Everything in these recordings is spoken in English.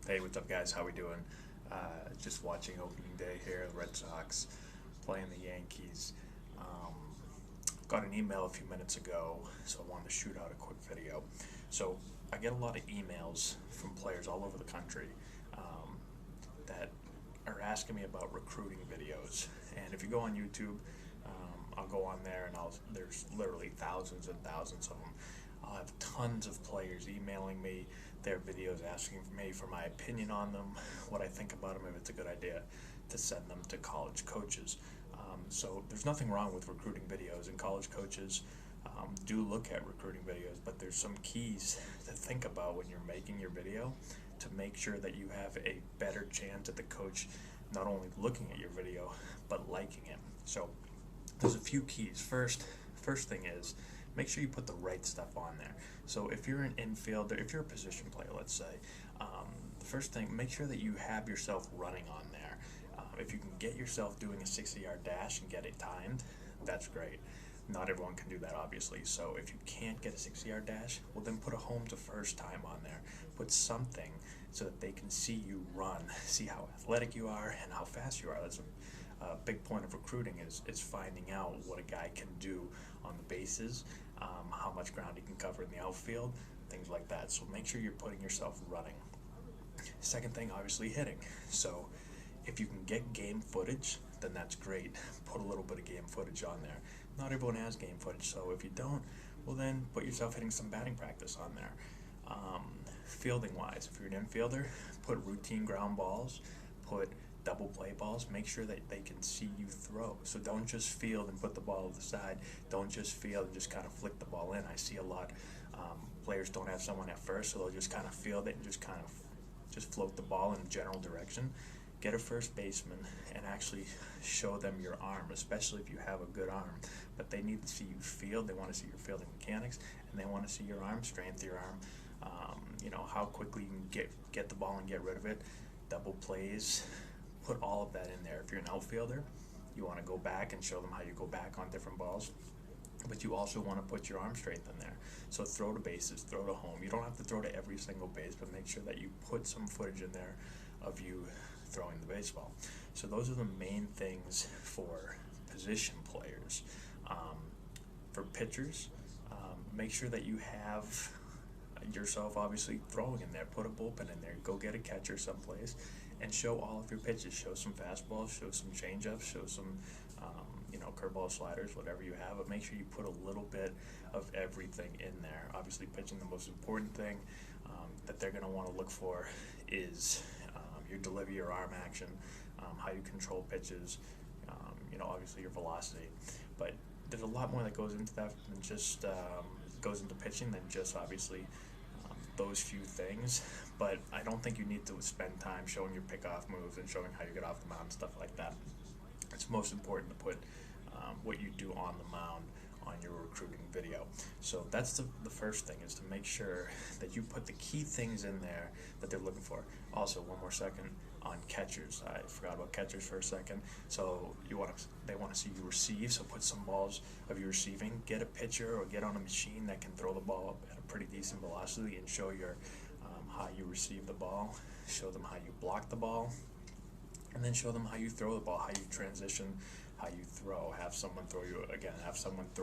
Hey, what's up, guys? How we doing? Just watching opening day here. The Red Sox playing the Yankees. Um, Got an email a few minutes ago, so I wanted to shoot out a quick video. So I get a lot of emails from players all over the country that are asking me about recruiting videos. And if you go on YouTube, I'll go on there and there's literally thousands and thousands of them. I'll have tons of players emailing me their videos, asking me for my opinion on them, what I think about them, if it's a good idea to send them to college coaches. So there's nothing wrong with recruiting videos, and college coaches do look at recruiting videos, but there's some keys to think about when you're making your video to make sure that you have a better chance at the coach not only looking at your video but liking it. So there's a few keys. First thing is, make sure you put the right stuff on there. So if you're an infielder, if you're a position player, let's say, the first thing, make sure that you have yourself running on there. If you can get yourself doing a 60-yard dash and get it timed, that's great. Not everyone can do that, obviously. So if you can't get a 60-yard dash, well, then put a home to first time on there. Put something so that they can see you run, see how athletic you are and how fast you are. That's a big point of recruiting is finding out what a guy can do on the bases, how much ground he can cover in the outfield, things like that. So make sure you're putting yourself running. Second thing, obviously, hitting. So if you can get game footage, then that's great. Put a little bit of game footage on there. Not everyone has game footage, so if you don't, well, then put yourself hitting some batting practice on there. Fielding wise, if you're an infielder, put routine ground balls, put double play balls. Make sure that they can see you throw. So don't just field and put the ball to the side. Don't just field and just kind of flick the ball in. I see a lot players don't have someone at first, so they'll just kind of field it and just kind of just float the ball in a general direction. Get a first baseman and actually show them your arm, especially if you have a good arm. But they need to see you field. They want to see your fielding mechanics, and they want to see your arm strength, your arm, how quickly you can get the ball and get rid of it. Double plays, put all of that in there. If you're an outfielder, you want to go back and show them how you go back on different balls, but you also want to put your arm strength in there. So throw to bases, throw to home. You don't have to throw to every single base, but make sure that you put some footage in there of you throwing the baseball. So those are the main things for position players. For pitchers, make sure that you have yourself obviously throwing in there. Put a bullpen in there. Go get a catcher someplace and show all of your pitches. Show some fastballs, show some changeups, show some curveball, sliders, whatever you have, but make sure you put a little bit of everything in there. Obviously, pitching, the most important thing that they're going to want to look for is your delivery, your arm action, how you control pitches, obviously your velocity. But there's a lot more that goes into that than just goes into pitching than just obviously those few things. But I don't think you need to spend time showing your pickoff moves and showing how you get off the mound and stuff like that. It's most important to put what you do on the mound on your recruiting video. So that's the first thing, is to make sure that you put the key things in there that they're looking for. Also, one more second on catchers. I forgot about catchers for a second. So they want to see you receive, so put some balls of you receiving. Get a pitcher or get on a machine that can throw the ball up at a pretty decent velocity and show your how you receive the ball. Show them how you block the ball, and then show them how you throw the ball, how you transition, how you throw. Have someone throw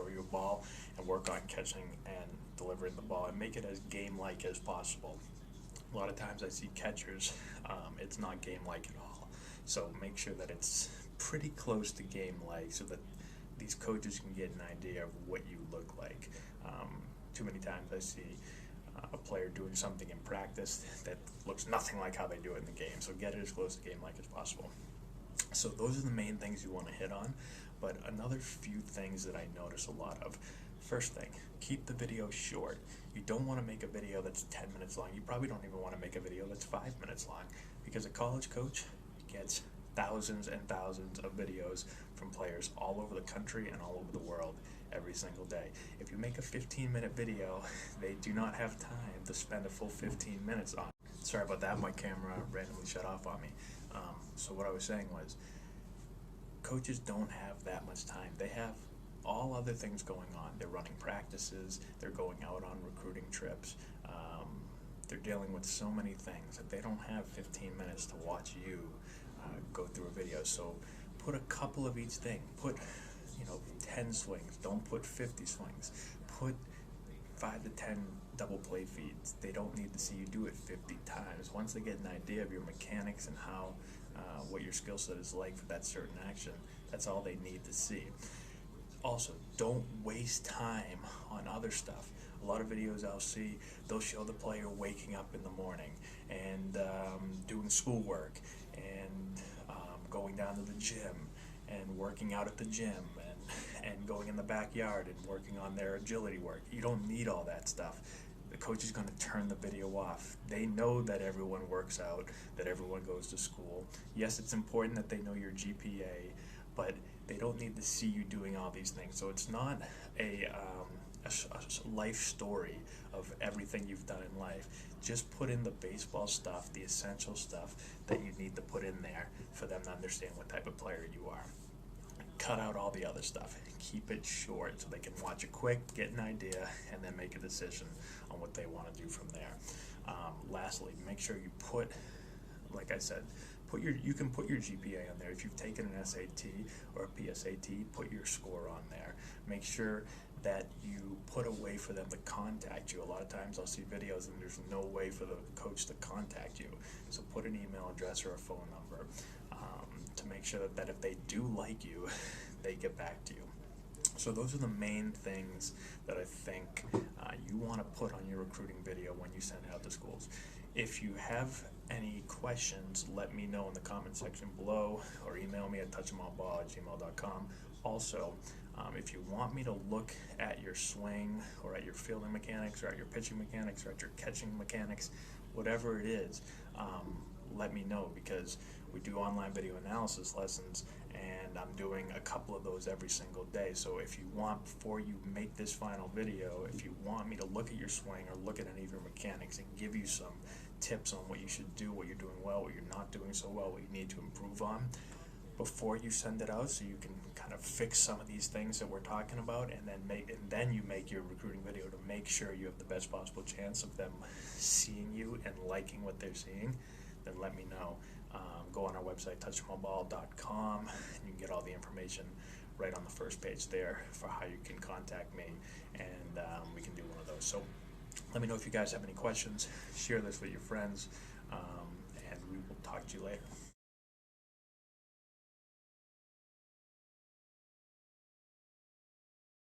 you a ball and work on catching and delivering the ball, and make it as game-like as possible. A lot of times I see catchers, it's not game-like at all. So make sure that it's pretty close to game-like so that these coaches can get an idea of what you look like. Too many times I see a player doing something in practice that looks nothing like how they do it in the game. So get it as close to game-like as possible. So those are the main things you want to hit on. But another few things that I notice a lot of. First thing, keep the video short. You don't want to make a video that's 10 minutes long. You probably don't even want to make a video that's 5 minutes long, because a college coach gets thousands and thousands of videos from players all over the country and all over the world every single day. If you make a 15-minute video, they do not have time to spend a full 15 minutes on it. Sorry about that, my camera randomly shut off on me. So what I was saying was, coaches don't have that much time. They have all other things going on. They're running practices, they're going out on recruiting trips, They're dealing with so many things that they don't have 15 minutes to watch you go through a video. So put a couple of each thing. Put 10 swings. Don't put 50 swings. Put 5 to 10 double play feeds. They don't need to see you do it 50 times. Once they get an idea of your mechanics and how what your skill set is like for that certain action, that's all they need to see. Also, don't waste time on other stuff. A lot of videos I'll see, they'll show the player waking up in the morning and doing schoolwork and going down to the gym and working out at the gym and going in the backyard and working on their agility work. You don't need all that stuff. The coach is going to turn the video off. They know that everyone works out, that everyone goes to school. Yes, it's important that they know your GPA, but they don't need to see you doing all these things. So it's not a life story of everything you've done in life. Just put in the baseball stuff, the essential stuff that you need to put in there for them to understand what type of player you are. Cut out all the other stuff. Keep it short so they can watch it quick, get an idea, and then make a decision on what they want to do from there. Lastly, make sure you put, like I said, you can put your GPA on there. If you've taken an SAT or a PSAT, put your score on there. Make sure that you put a way for them to contact you. A lot of times I'll see videos and there's no way for the coach to contact you. So put an email address or a phone number to make sure that if they do like you, they get back to you. So those are the main things that I think you want to put on your recruiting video when you send it out to schools. If you have any questions, let me know in the comment section below or email me at touchemallball@gmail.com. Also, if you want me to look at your swing or at your fielding mechanics or at your pitching mechanics or at your catching mechanics, whatever it is, let me know, because we do online video analysis lessons and I'm doing a couple of those every single day. So if you want, before you make this final video, if you want me to look at your swing or look at any of your mechanics and give you some tips on what you should do, what you're doing well, what you're not doing so well, what you need to improve on, before you send it out, so you can kind of fix some of these things that we're talking about, and then you make your recruiting video to make sure you have the best possible chance of them seeing you and liking what they're seeing, then let me know. Go on our website, touchemallball.com, and you can get all the information right on the first page there for how you can contact me, and we can do one of those. So let me know if you guys have any questions. Share this with your friends, and we will talk to you later.